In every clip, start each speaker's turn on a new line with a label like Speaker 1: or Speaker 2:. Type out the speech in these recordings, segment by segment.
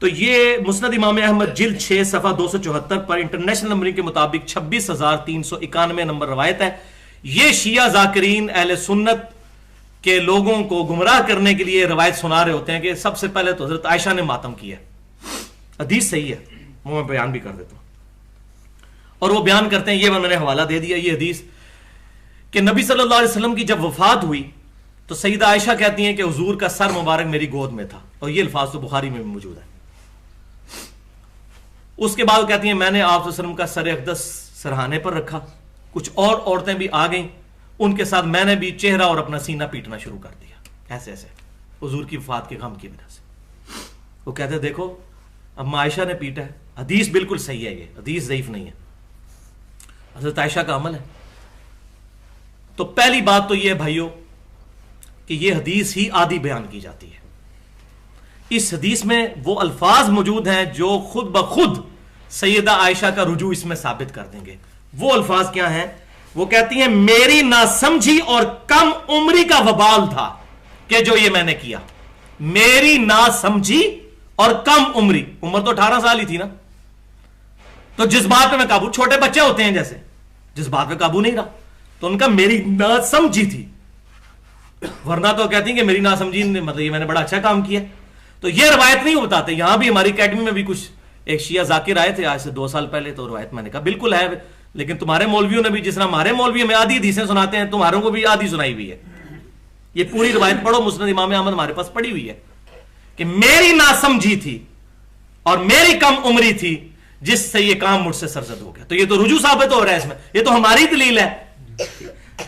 Speaker 1: तो ये मुस्नद इमाम अहमद जिल्द 6 सफा 274 पर इंटरनेशनल नंबरिंग के मुताबिक 26,391 नंबर रवायत है। ये शिया जाकिरीन अहले सुन्नत के लोगों को गुमराह करने के लिए रवायत सुना रहे होते हैं कि सबसे पहले तो हजरत आयशा ने मातम किया। हदीस सही है, वो मैं बयान भी कर देता हूं। और वो बयान करते हैं, ये मैंने हवाला दे दिया, ये हदीस कि नबी सल्लल्लाहु अलैहि वसल्लम की जब वफात हुई तो सईदा आयशा कहती हैं कि हुजूर का सर मुबारक मेरी गोद में था, और ये अल्फाज तो बुखारी में भी मौजूद है। उसके बाद कहती हैं मैंने आप वसल्लम का सर अक़दस सरहाने पर रखा, कुछ और औरतें भी आ गईं, उनके साथ मैंने भी चेहरा और अपना सीना पीटना शुरू कर दिया, ऐसे ऐसे हुजूर की वफात के गम की वजह से। वो कहते देखो अम्मा आयशा ने पीटा है। हदीस बिल्कुल सही है, ये हदीस ज़ईफ नहीं है, हज़रत आयशा का अमल है। तो पहली बात तो यह भाइयों कि यह हदीस ही आधी बयान की जाती है। इस हदीस में वो अल्फाज मौजूद हैं जो खुद ब खुद सैयदा आयशा का रुजू इसमें साबित कर देंगे। वो अल्फाज क्या हैं? वो कहती हैं मेरी नासमझी और कम उम्री का वबाल था कि जो ये मैंने किया। मेरी नासमझी और कम उम्र तो 18 साल ही थी ना, तो जिस बात पे मैं काबू, छोटे बच्चे होते हैं जैसे, जिस बात पे काबू नहीं रहा तो उनका मेरी नासमझी थी, वरना तो कहती हैं कि मेरी नासमझी मतलब ये मैंने बड़ा अच्छा काम किया। तो ये रवायत नहीं बताते। यहां भी हमारी अकेडमी में भी कुछ एक शिया जाकिर आए थे आज से 2 साल पहले, तो रवायत मैंने कहा बिल्कुल है, लेकिन तुम्हारे मौलवियों ने भी, जिस तरह हमारे मौलवी हमें आधी हदीसें सुनाते हैं, तुम्हारों को भी आधी सुनाई हुई है। ये पूरी रवायत पढ़ो, मुस्नद इमाम अहमद हमारे पास पड़ी हुई है कि मेरी नासमझी थी और मेरी कम उम्री थी जिससे ये काम मुझसे सरजद हो गया। तो ये तो रुजू साबित हो रहा है इसमें, ये तो हमारी दलील है।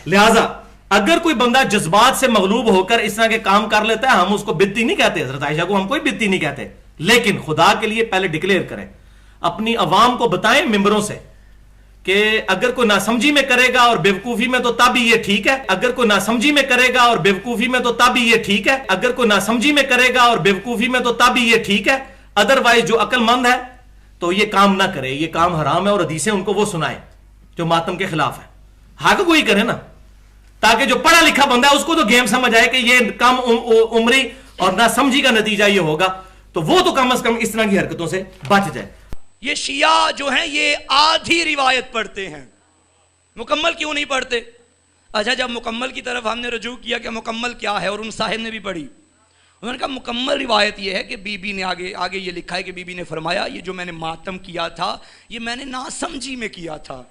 Speaker 1: लिहाजा अगर कोई बंदा जज्बात से मगलूब होकर इस तरह के काम कर लेता है, हम उसको बिद्ती नहीं कहते, हज़रत आयशा को हम कोई बिद्ती नहीं कहते, लेकिन खुदा के लिए पहले डिक्लेयर करें, अपनी अवाम को बताएं मिंबरों से कि अगर कोई नासमझी में करेगा और बेवकूफी में तो तब ही ये ठीक है, अगर कोई नासमझी में करेगा और बेवकूफी में तो तब ही ये ठीक है, अगर कोई नासमझी में करेगा और बेवकूफी में तो तब ही ये ठीक है, अदरवाइज जो अक्लमंद है तो ये काम ना करे, ये काम हराम है, और हदीसें उनको वो सुनाए जो मातम के खिलाफ है। हक कोई करे ना, ताकि जो पढ़ा लिखा बंदा है उसको तो गेम समझ आए कि ये कम उम्री और नासमझी का नतीजा ये होगा, तो वो तो कम से कम इस तरह की हरकतों से बच जाए।
Speaker 2: ये शिया जो हैं ये आधी रिवायत पढ़ते हैं, मुकम्मल क्यों नहीं पढ़ते? अच्छा, जब मुकम्मल की तरफ हमने रुजू किया कि मुकम्मल क्या है, और उन साहिब ने भी पढ़ी, उन्होंने कहा मुकम्मल रिवायत ये है कि बीबी ने आगे ये लिखा है कि बीबी ने फरमाया ये जो मैंने मातम किया था ये मैंने नासमझी में किया था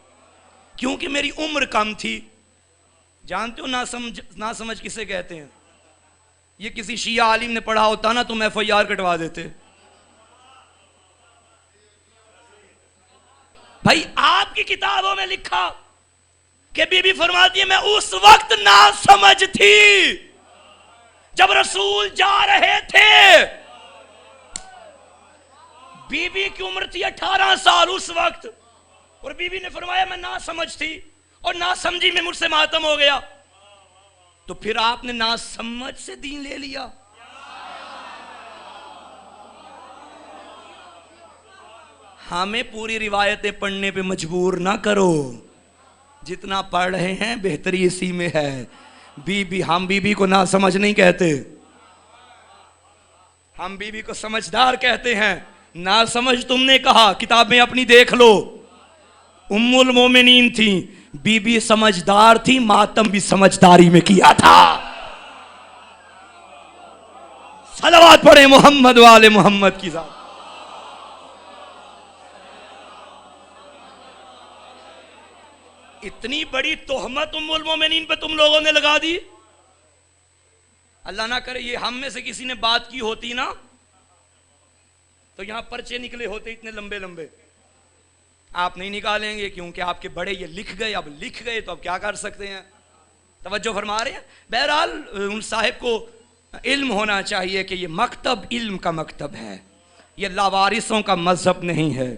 Speaker 2: क्योंकि मेरी उम्र कम थी। जानते हो नासमझ किसे कहते हैं? ये किसी शिया आलिम ने पढ़ा होता ना तो मैं FIR कटवा देते। भाई आपकी किताबों में लिखा कि बीबी फरमाती है मैं उस वक्त नासमझ थी जब रसूल जा रहे थे। बीबी की उम्र थी 18 साल उस वक्त, और बीबी ने फरमाया मैं नासमझ थी और नासमझी में मुझसे मातम हो गया। तो फिर आपने नासमझ से दीन ले लिया। हमें पूरी रिवायतें पढ़ने पे मजबूर ना करो, जितना पढ़ रहे हैं बेहतरी इसी में है। हम बीबी को ना समझ नहीं कहते, हम बीबी को समझदार कहते हैं। ना समझ तुमने कहा, किताबें अपनी देख लो। उम्मुल मोमिनीन थी, बीबी समझदार थी, मातम भी समझदारी में किया था। सलवात पढ़े मोहम्मद वाले मोहम्मद की जात। इतनी बड़ी तोहमत उम्मुल मोमिनीन पे तुम लोगों ने लगा दी। अल्लाह ना करे ये हम में से किसी ने बात की होती ना तो यहां पर्चे निकले होते इतने लंबे लंबे। आप नहीं निकालेंगे क्योंकि आपके बड़े ये लिख गए, अब लिख गए तो अब क्या कर सकते हैं। तवज्जो फरमा रहे हैं। बहरहाल उन साहिब को इल्म होना चाहिए कि ये मकतब इल्म का मकतब है, ये लावारिसों का मजहब नहीं है।